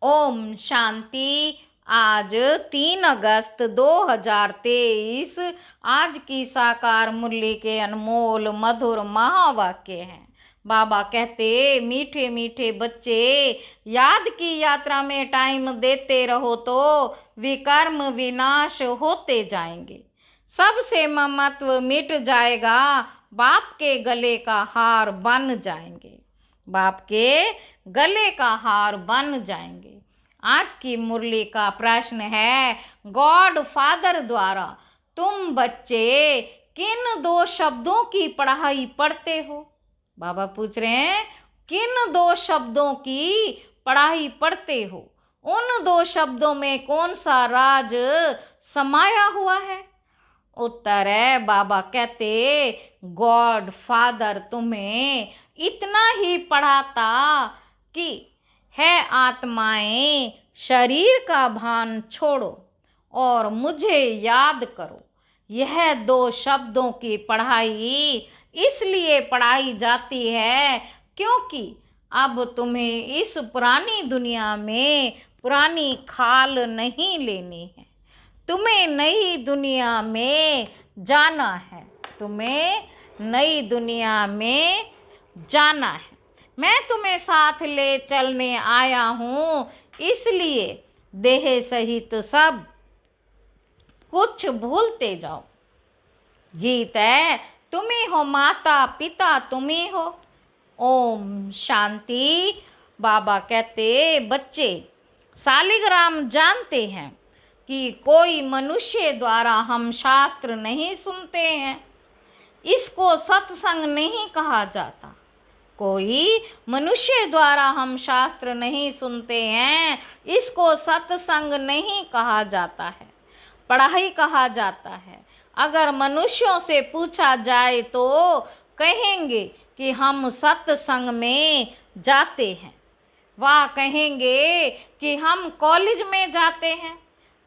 ओम शांति। आज 3 अगस्त 2023 आज की साकार मुरली के अनमोल मधुर महावाक्य हैं। बाबा कहते, मीठे मीठे बच्चे, याद की यात्रा में टाइम देते रहो तो विकर्म विनाश होते जाएंगे। सबसे ममत्व मिट जाएगा, बाप के गले का हार बन जाएंगे। बाप के गले का हार बन जाएंगे। आज की मुरली का प्रश्न है, गॉड फादर द्वारा तुम बच्चे किन 2 शब्दों की पढ़ाई पढ़ते हो? बाबा पूछ रहे हैं, किन 2 शब्दों की पढ़ाई पढ़ते हो? उन 2 शब्दों में कौन सा राज समाया हुआ है? उत्तर है, बाबा कहते, गॉड फादर तुम्हें इतना ही पढ़ाता कि है आत्माएं, शरीर का भान छोड़ो और मुझे याद करो। यह 2 शब्दों की पढ़ाई इसलिए पढ़ाई जाती है क्योंकि अब तुम्हें इस पुरानी दुनिया में पुरानी खाल नहीं लेनी है। तुम्हें नई दुनिया में जाना है। तुम्हें नई दुनिया में जाना है। मैं तुम्हें साथ ले चलने आया हूँ, इसलिए देह सहित सब कुछ भूलते जाओ। गीत है, तुम्ही हो माता पिता तुम्ही हो। ओम शांति। बाबा कहते, बच्चे शालिग्राम जानते हैं कि कोई मनुष्य द्वारा हम शास्त्र नहीं सुनते हैं। इसको सत्संग नहीं कहा जाता। कोई मनुष्य द्वारा हम शास्त्र नहीं सुनते हैं, इसको सत्संग नहीं कहा जाता है, पढ़ाई कहा जाता है। अगर मनुष्यों से पूछा जाए तो कहेंगे कि हम सत्संग में जाते हैं। वह कहेंगे कि हम कॉलेज में जाते हैं।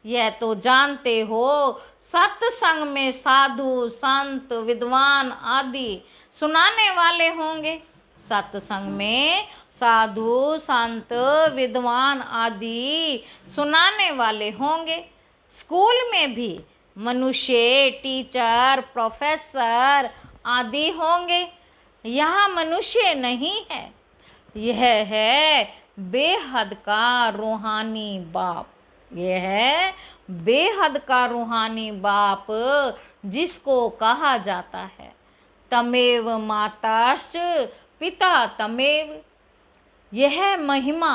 यह तो जानते हो, सत्संग में साधु संत विद्वान आदि सुनाने वाले होंगे। सत्संग में साधु संत विद्वान आदि सुनाने वाले होंगे। स्कूल में भी मनुष्य टीचर प्रोफेसर आदि होंगे। यहाँ मनुष्य नहीं है, यह है बेहद का रूहानी बाप। यह है बेहद का रूहानी बाप, जिसको कहा जाता है तमेव माताश्च पिता तमेव। यह महिमा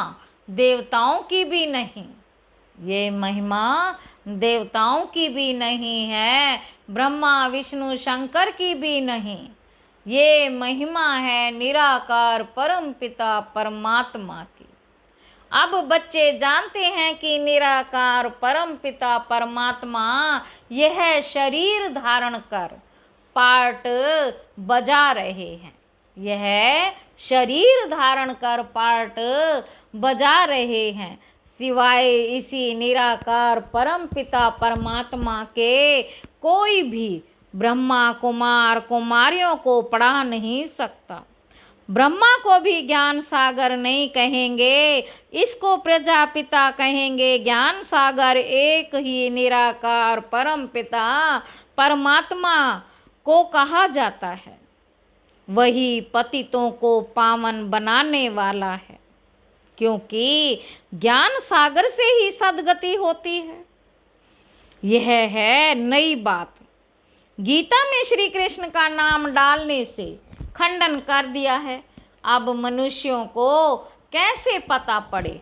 देवताओं की भी नहीं, ये महिमा देवताओं की भी नहीं है, ब्रह्मा विष्णु शंकर की भी नहीं। ये महिमा है निराकार परम पिता परमात्मा की। अब बच्चे जानते हैं कि निराकार परम पिता परमात्मा यह शरीर धारण कर पार्ट बजा रहे हैं। यह शरीर धारण कर पार्ट बजा रहे हैं। सिवाय इसी निराकार परम पिता परमात्मा के कोई भी ब्रह्मा कुमार कुमारियों को पढ़ा नहीं सकता। ब्रह्मा को भी ज्ञान सागर नहीं कहेंगे, इसको प्रजापिता कहेंगे। ज्ञान सागर एक ही निराकार परम पिता परमात्मा को कहा जाता है। वही पतितों को पावन बनाने वाला है, क्योंकि ज्ञान सागर से ही सद्गति होती है। यह है नई बात। गीता में श्री कृष्ण का नाम डालने से खंडन कर दिया है। अब मनुष्यों को कैसे पता पड़े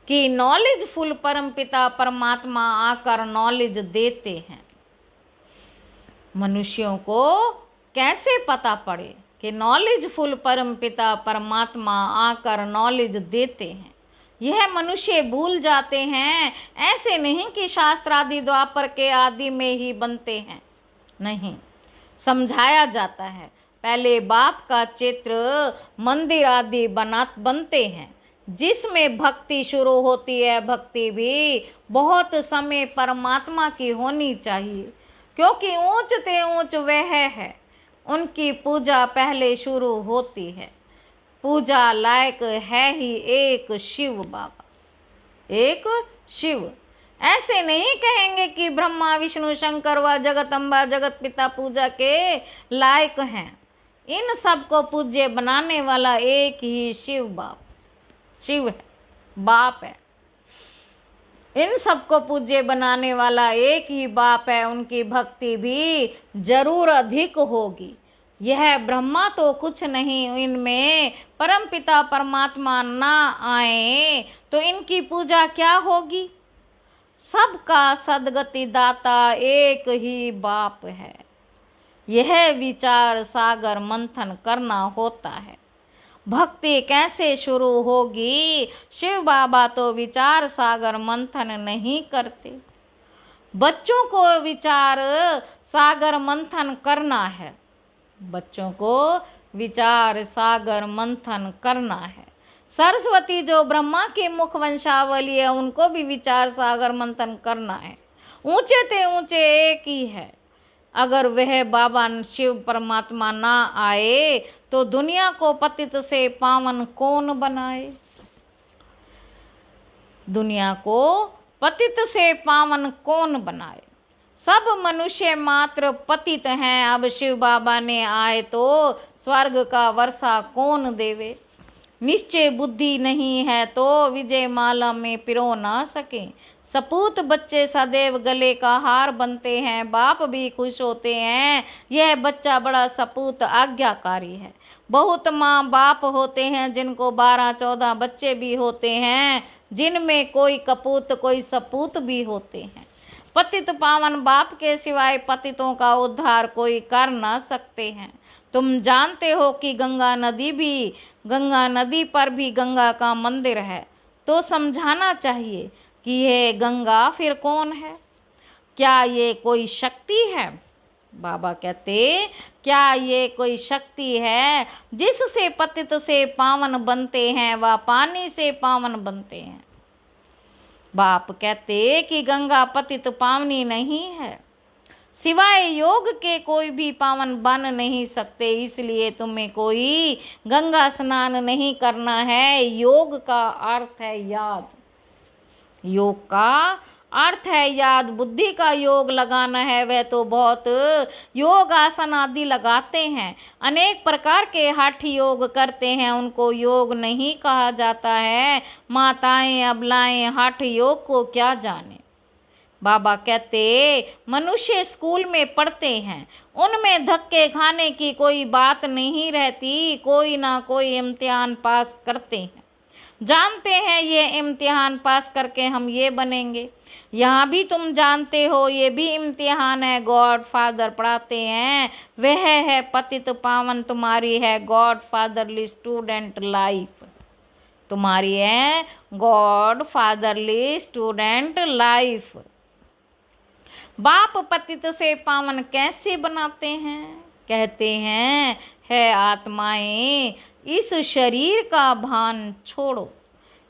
कि नॉलेजफुल परमपिता परमात्मा आकर नॉलेज देते हैं? मनुष्यों को कैसे पता पड़े कि नॉलेजफुल परमपिता परमात्मा आकर नॉलेज देते हैं? यह मनुष्य भूल जाते हैं। ऐसे नहीं कि शास्त्र आदि द्वापर के आदि में ही बनते हैं, नहीं, समझाया जाता है। पहले बाप का चित्र मंदिर आदि बनते हैं, जिसमें भक्ति शुरू होती है। भक्ति भी बहुत समय परमात्मा की होनी चाहिए, क्योंकि ऊंच ते ऊंच वह है, उनकी पूजा पहले शुरू होती है। पूजा लायक है ही एक शिव बाबा। एक शिव। ऐसे नहीं कहेंगे कि ब्रह्मा विष्णु शंकर व जगत अम्बा जगत पिता पूजा के लायक हैं। इन सबको पूज्य बनाने वाला एक ही शिव है, बाप है। इन सबको पूज्य बनाने वाला एक ही बाप है। उनकी भक्ति भी जरूर अधिक होगी। यह ब्रह्मा तो कुछ नहीं, इनमें परमपिता परमात्मा ना आए तो इनकी पूजा क्या होगी। सबका सदगति दाता एक ही बाप है। यह विचार सागर मंथन करना होता है। भक्ति कैसे शुरू होगी। शिव बाबा तो विचार सागर मंथन नहीं करते। बच्चों को विचार सागर मंथन करना है। बच्चों को विचार सागर मंथन करना है। सरस्वती जो ब्रह्मा की मुख वंशावली है, उनको भी विचार सागर मंथन करना है। ऊंचे ते ऊंचे एक ही है। अगर वह बाबा शिव परमात्मा ना आए तो दुनिया को पतित से पावन कौन बनाए। दुनिया को पतित से पावन कौन बनाए। सब मनुष्य मात्र पतित हैं। अब शिव बाबा ने आए तो स्वर्ग का वर्षा कौन देवे। निश्चय बुद्धि नहीं है तो विजय माला में पिरो ना सके। सपूत बच्चे सदैव गले का हार बनते हैं। बाप भी खुश होते हैं, यह बच्चा बड़ा सपूत आज्ञाकारी है। बहुत माँ बाप होते हैं जिनको 12-14 बच्चे भी होते हैं, जिनमें कोई कपूत कोई सपूत भी होते हैं। पतित पावन बाप के सिवाय पतितों का उद्धार कोई कर ना सकते हैं। तुम जानते हो कि गंगा नदी पर भी गंगा का मंदिर है, तो समझाना चाहिए कि यह गंगा फिर कौन है। क्या ये कोई शक्ति है। बाबा कहते क्या ये कोई शक्ति है जिससे पतित से पावन बनते हैं व पानी से पावन बनते हैं। बाप कहते कि गंगा पतित पावनी नहीं है, सिवाय योग के कोई भी पावन बन नहीं सकते। इसलिए तुम्हें कोई गंगा स्नान नहीं करना है। योग का अर्थ है याद। योग का अर्थ है याद। बुद्धि का योग लगाना है। वह तो बहुत योग आसन आदि लगाते हैं, अनेक प्रकार के हठ योग करते हैं, उनको योग नहीं कहा जाता है। माताएं अबलाएं हठ योग को क्या जाने। बाबा कहते मनुष्य स्कूल में पढ़ते हैं, उनमें धक्के खाने की कोई बात नहीं रहती। कोई ना कोई इम्तिहान पास करते हैं, जानते हैं ये इम्तिहान पास करके हम ये बनेंगे। यहाँ भी तुम जानते हो ये भी इम्तिहान है। गॉड फादर पढ़ाते हैं, वह है पतित पावन। तुम्हारी है गॉड फादरली स्टूडेंट लाइफ। तुम्हारी है गॉड फादरली स्टूडेंट लाइफ। बाप पतित से पावन कैसे बनाते हैं। कहते हैं है आत्माएं इस शरीर का भान छोड़ो।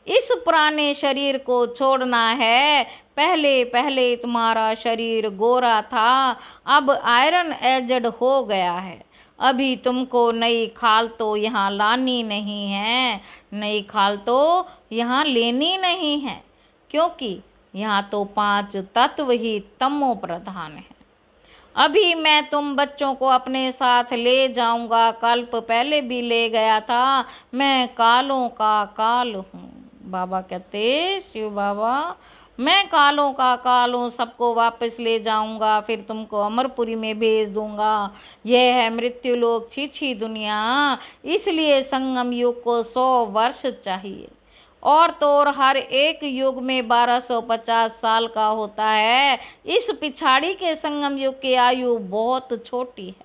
इस पुराने शरीर को छोड़ना है। पहले पहले तुम्हारा शरीर गोरा था, अब आयरन एजड हो गया है। अभी तुमको नई खाल तो यहाँ लानी नहीं है, नई खाल तो यहाँ लेनी नहीं है, क्योंकि यहाँ तो 5 तत्व ही तमो प्रधान है। अभी मैं तुम बच्चों को अपने साथ ले जाऊंगा। कल्प पहले भी ले गया था। मैं कालों का काल हूँ। बाबा कहते शिव बाबा मैं कालों का काल हूँ, सबको वापस ले जाऊंगा, फिर तुमको अमरपुरी में भेज दूंगा। यह है मृत्यु लोक छी दुनिया। इसलिए संगम युग को 100 वर्ष चाहिए, और तो और हर एक युग में 1250 साल का होता है। इस पिछाड़ी के संगम युग की आयु बहुत छोटी है।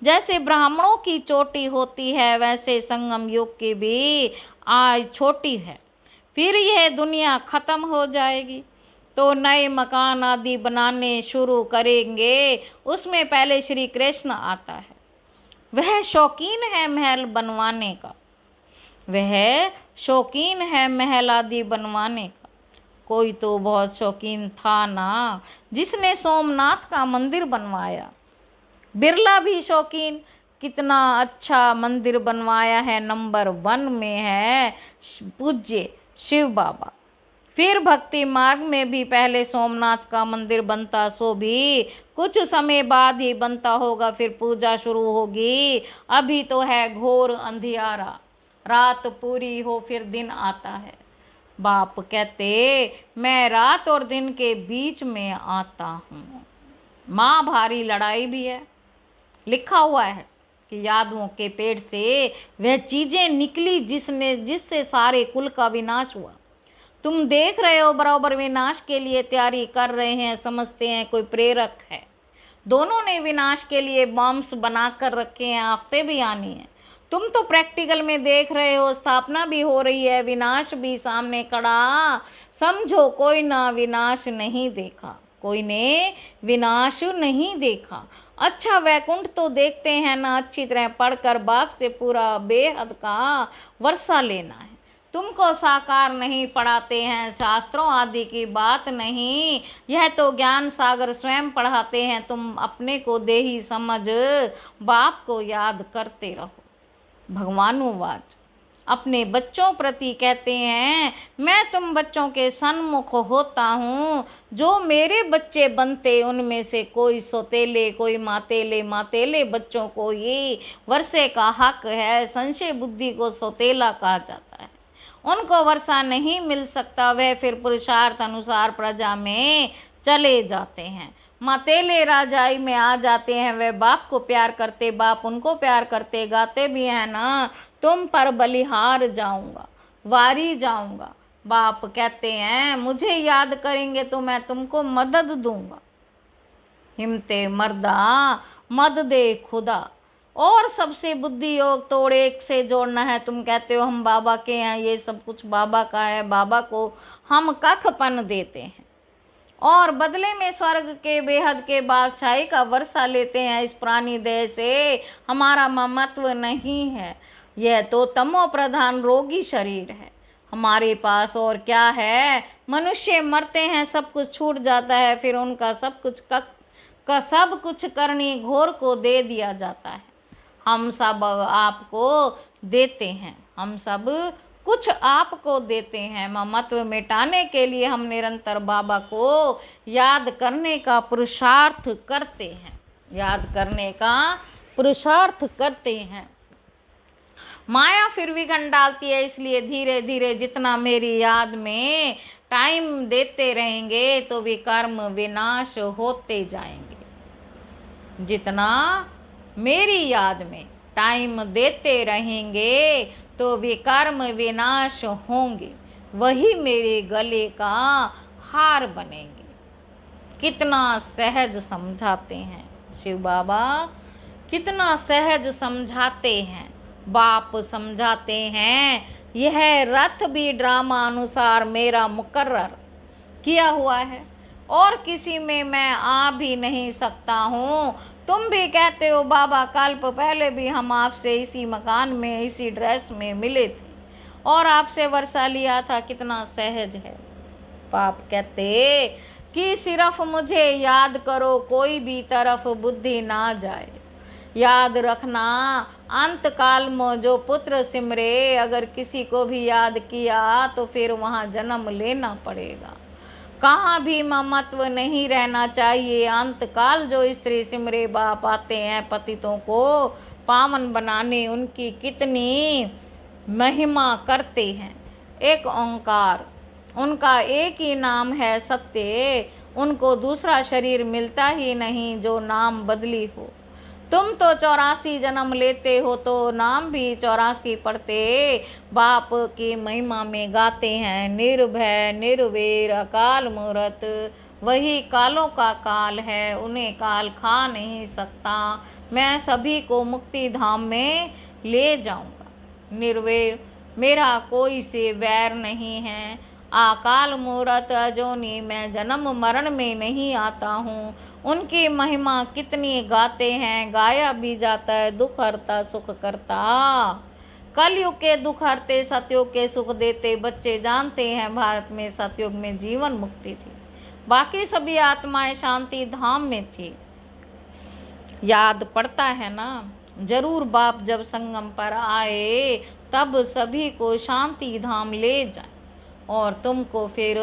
जैसे ब्राह्मणों की चोटी होती है, वैसे संगम युग की भी आयु छोटी है। फिर यह दुनिया खत्म हो जाएगी तो नए मकान आदि बनाने शुरू करेंगे। उसमें पहले श्री कृष्ण आता है। वह शौकीन है महल बनवाने का, वह शौकीन है महल आदि बनवाने का। कोई तो बहुत शौकीन था ना, जिसने सोमनाथ का मंदिर बनवाया। बिरला भी शौकीन, कितना अच्छा मंदिर बनवाया है। नंबर 1 में है पूज्य शिव बाबा। फिर भक्ति मार्ग में भी पहले सोमनाथ का मंदिर बनता, सो भी कुछ समय बाद ही बनता होगा, फिर पूजा शुरू होगी। अभी तो है घोर अंधियारा, रात पूरी हो फिर दिन आता है। बाप कहते मैं रात और दिन के बीच में आता हूँ। माँ भारी लड़ाई भी है। लिखा हुआ है कि यादवों के पेट से वह चीजें निकली जिससे सारे कुल का विनाश हुआ। तुम देख रहे हो बराबर विनाश के लिए तैयारी कर रहे हैं, समझते हैं कोई प्रेरक है। दोनों ने विनाश के लिए बॉम्ब्स बनाकर रखे हैं, आफतें भी आनी है। तुम तो प्रैक्टिकल में देख रहे हो, स्थापना भी हो रही है, विनाश भी सामने खड़ा। समझो कोई ना विनाश नहीं देखा, कोई ने विनाश नहीं देखा। अच्छा वैकुंठ तो देखते हैं ना, अच्छी तरह पढ़कर बाप से पूरा बेहद का वर्षा लेना है। तुमको साकार नहीं पढ़ाते हैं, शास्त्रों आदि की बात नहीं, यह तो ज्ञान सागर स्वयं पढ़ाते हैं। तुम अपने को देही समझ बाप को याद करते रहो। भगवानुवाच अपने बच्चों प्रति कहते हैं, मैं तुम बच्चों के सन्मुख होता हूँ। जो मेरे बच्चे बनते उनमें से कोई सौतेले, कोई मातेले बच्चों को ये वर्षे का हक है। संशय बुद्धि को सौतेला कहा जाता है। उनको वर्षा नहीं मिल सकता, वह फिर पुरुषार्थ अनुसार प्रजा में चले जाते हैं। मातेले राजाई में आ जाते हैं। वे बाप को प्यार करते, बाप उनको प्यार करते, गाते भी हैं ना, तुम पर बलिहार जाऊंगा, वारी जाऊंगा। बाप कहते हैं मुझे याद करेंगे तो मैं तुमको मदद दूंगा। हिम्मते मर्दा मद दे खुदा। और सबसे बुद्धि योग तोड़ एक से जोड़ना है। तुम कहते हो हम बाबा के हैं, ये सब कुछ बाबा का है, बाबा को हम कखपन देते हैं और बदले में स्वर्ग के बेहद के बादशाही का वर्षा लेते हैं। इस प्राणी देह से हमारा ममत्व नहीं है, यह तो तमो प्रधान रोगी शरीर है हमारे पास। और क्या है, मनुष्य मरते हैं, सब कुछ छूट जाता है, फिर उनका सब कुछ करनी घोर को दे दिया जाता है। हम सब आपको देते हैं, हम सब कुछ आपको देते हैं। ममत्व मिटाने के लिए हम निरंतर बाबा को याद करने का पुरुषार्थ करते हैं, याद करने का पुरुषार्थ करते हैं। माया फिर विघन डालती है, इसलिए धीरे धीरे जितना मेरी याद में टाइम देते रहेंगे तो वे कर्म विनाश होते जाएंगे। जितना मेरी याद में टाइम देते रहेंगे तो वे कर्म विनाश होंगे, वही मेरे गले का हार बनेंगे। कितना सहज समझाते हैं शिव बाबा, कितना सहज समझाते हैं। बाप समझाते हैं यह रथ भी ड्रामा अनुसार मेरा मुकर्रर किया हुआ है और किसी में मैं आ भी नहीं सकता हूँ। तुम भी कहते हो बाबा कल्प पहले भी हम आपसे इसी मकान में इसी ड्रेस में मिले थे और आपसे वर्षा लिया था, कितना सहज है। बाप कहते कि सिर्फ मुझे याद करो, कोई भी तरफ बुद्धि ना जाए। याद रखना अंत काल में जो पुत्र सिमरे, अगर किसी को भी याद किया तो फिर वहाँ जन्म लेना पड़ेगा। कहाँ भी ममत्व नहीं रहना चाहिए। अंत काल जो स्त्री सिमरे बाप आते हैं पतितों को पावन बनाने, उनकी कितनी महिमा करते हैं। एक ओंकार, उनका एक ही नाम है सत्य, उनको दूसरा शरीर मिलता ही नहीं जो नाम बदली हो। तुम तो 84 जन्म लेते हो तो नाम भी 84 पढ़ते। बाप की महिमा में गाते हैं निर्भय निर्वीर अकाल मूरत, वही कालों का काल है, उन्हें काल खा नहीं सकता। मैं सभी को मुक्ति धाम में ले जाऊंगा। निर्वैर मेरा कोई से वैर नहीं है। अकाल मूरत अजोनी मैं जन्म मरण में नहीं आता हूँ। उनकी महिमा कितनी गाते हैं, गाया भी जाता है। दुख हरता सुख करता, कलयुग के दुख हरते सतयुग के सुख देते। बच्चे जानते हैं भारत में सतयुग में जीवन मुक्ति थी, बाकी सभी आत्माएं शांति धाम में थी। याद पड़ता है ना, जरूर बाप जब संगम पर आए तब सभी को शांति धाम ले जाए। और तुमको फिर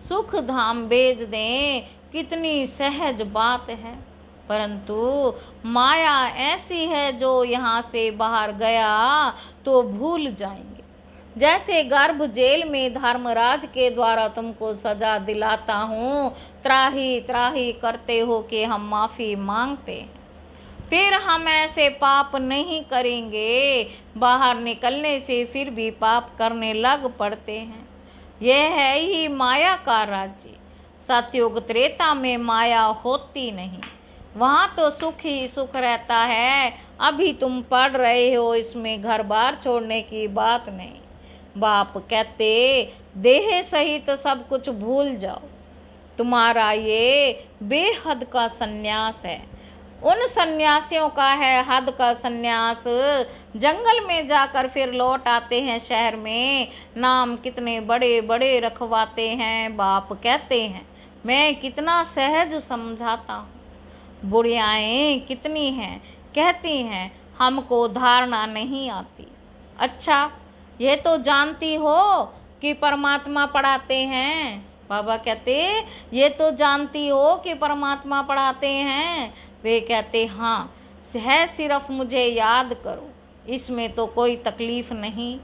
सुख धाम भेज दें, कितनी सहज बात है। परंतु माया ऐसी है जो यहाँ से बाहर गया तो भूल जाएंगे। जैसे गर्भ जेल में धर्मराज के द्वारा तुमको सजा दिलाता हूँ, त्राही त्राही करते हो कि हम माफी मांगते हैं, फिर हम ऐसे पाप नहीं करेंगे। बाहर निकलने से फिर भी पाप करने लग पड़ते हैं। यह है ही माया का राज्य। सतयुग त्रेता में माया होती नहीं, वहाँ तो सुख ही सुख रहता है। अभी तुम पढ़ रहे हो, इसमें घर बार छोड़ने की बात नहीं। बाप कहते देह सहित सब कुछ भूल जाओ, तुम्हारा ये बेहद का सन्यास है। उन सन्यासियों का है हद का सन्यास, जंगल में जाकर फिर लौट आते हैं शहर में, नाम कितने बड़े बड़े रखवाते हैं। बाप कहते हैं मैं कितना सहज समझाता हूँ। बुढ़ियाएँ कितनी हैं, कहती हैं हमको धारणा नहीं आती। अच्छा, ये तो जानती हो कि परमात्मा पढ़ाते हैं। बाबा कहते ये तो जानती हो कि परमात्मा पढ़ाते हैं। वे कहते हाँ है, सिर्फ मुझे याद करो, इसमें तो कोई तकलीफ नहीं।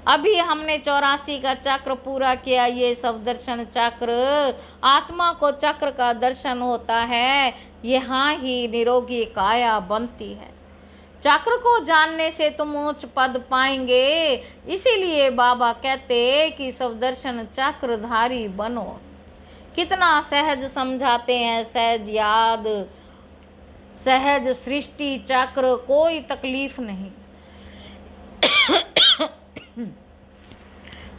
अभी हमने 84 का चक्र पूरा किया। ये सब दर्शन चक्र, आत्मा को चक्र का दर्शन होता है, यहाँ ही निरोगी काया बनती है। चक्र को जानने से तुम उच्च पद पाएंगे। इसीलिए बाबा कहते कि सब दर्शन चक्रधारी बनो। कितना सहज समझाते हैं, सहज याद, सहज सृष्टि चक्र, कोई तकलीफ नहीं।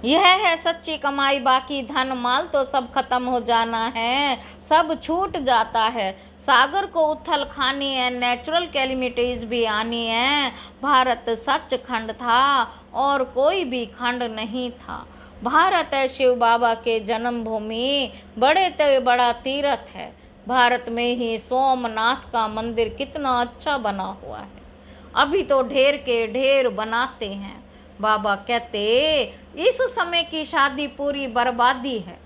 यह है सच्ची कमाई। बाकी धन माल तो सब खत्म हो जाना है, सब छूट जाता है। सागर को उथल खानी है, नेचुरल कैलिमिटीज भी आनी है। भारत सच खंड था और कोई भी खंड नहीं था। भारत है शिव बाबा के जन्मभूमि, बड़े से बड़ा तीर्थ है। भारत में ही सोमनाथ का मंदिर कितना अच्छा बना हुआ है, अभी तो ढेर के ढेर बनाते हैं। बाबा कहते इस समय की शादी पूरी बर्बादी है।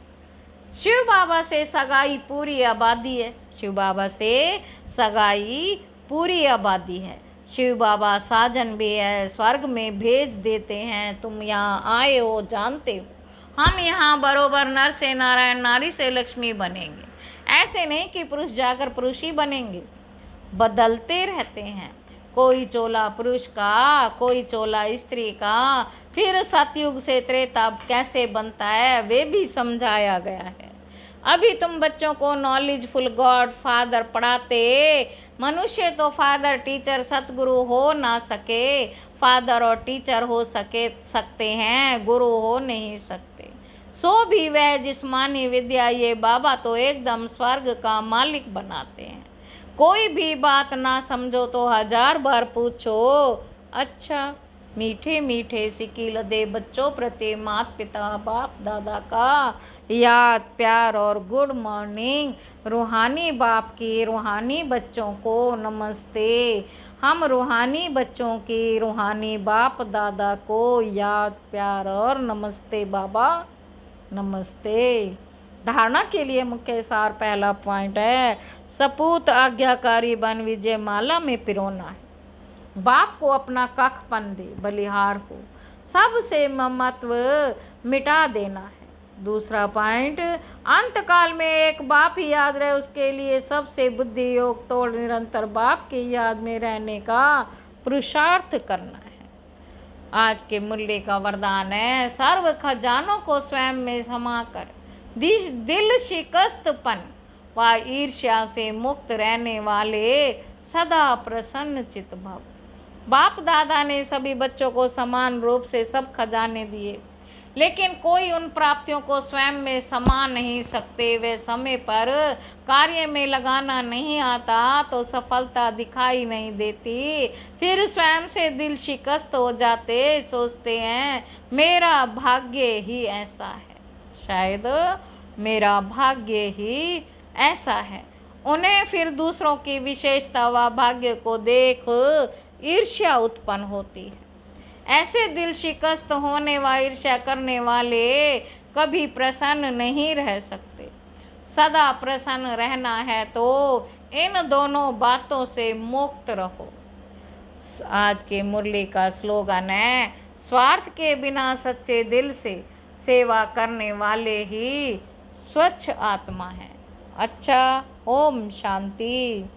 शिव बाबा से सगाई पूरी आबादी है। शिव बाबा से सगाई पूरी आबादी है। शिव बाबा साजन भी है, स्वर्ग में भेज देते हैं। तुम यहाँ आए हो, जानते हो। हम यहाँ बरोबर नर से नारायण, नारी से लक्ष्मी बनेंगे। ऐसे नहीं कि पुरुष जाकर पुरुष ही बनेंगे, बदलते रहते हैं। कोई चोला पुरुष का, कोई चोला स्त्री का। फिर सतयुग से त्रेता कैसे बनता है वे भी समझाया गया है। अभी तुम बच्चों को नॉलेजफुल गॉड फादर पढ़ाते। मनुष्य तो फादर टीचर सतगुरु हो ना सके। फादर और टीचर हो सकते हैं, गुरु हो नहीं सकते। सो भी वह जिस्मानी विद्या, ये बाबा तो एकदम स्वर्ग का मालिक बनाते हैं। कोई भी बात ना समझो तो 1000 बार पूछो। अच्छा, मीठे मीठे सिकील दे बच्चों प्रति माता पिता बाप दादा का याद प्यार और गुड मॉर्निंग। रूहानी बाप की रूहानी बच्चों को नमस्ते। हम रूहानी बच्चों की रूहानी बाप दादा को याद प्यार और नमस्ते बाबा, नमस्ते। धारणा के लिए मुख्य सार पहला पॉइंट है, सपूत आज्ञाकारी बन विजय माला में पिरोना है। बाप को अपना कखपन दे, बलिहार हो, सबसे ममत्व मिटा देना है। दूसरा पॉइंट, अंतकाल में एक बाप ही याद रहे, उसके लिए सबसे बुद्धि योग तोड़ निरंतर बाप की याद में रहने का पुरुषार्थ करना है। आज के मूल्य का वरदान है, सर्व खजानों को स्वयं में समाकर दिल शिकस्तपन व ईर्ष्या से मुक्त रहने वाले सदा प्रसन्न चित भव। बाप दादा ने सभी बच्चों को समान रूप से सब खजाने दिए, लेकिन कोई उन प्राप्तियों को स्वयं में समा नहीं सकते। वे समय पर कार्य में लगाना नहीं आता तो सफलता दिखाई नहीं देती। फिर स्वयं से दिल शिकस्त हो जाते, सोचते हैं मेरा भाग्य ही ऐसा है, शायद मेरा भाग्य ही ऐसा है। उन्हें फिर दूसरों की विशेषता व भाग्य को देख ईर्ष्या उत्पन्न होती है। ऐसे दिल शिकस्त होने व ईर्ष्या करने वाले कभी प्रसन्न नहीं रह सकते। सदा प्रसन्न रहना है तो इन दोनों बातों से मुक्त रहो। आज के मुरली का स्लोगन है, स्वार्थ के बिना सच्चे दिल से सेवा करने वाले ही स्वच्छ आत्मा है। अच्छा, ओम शांति।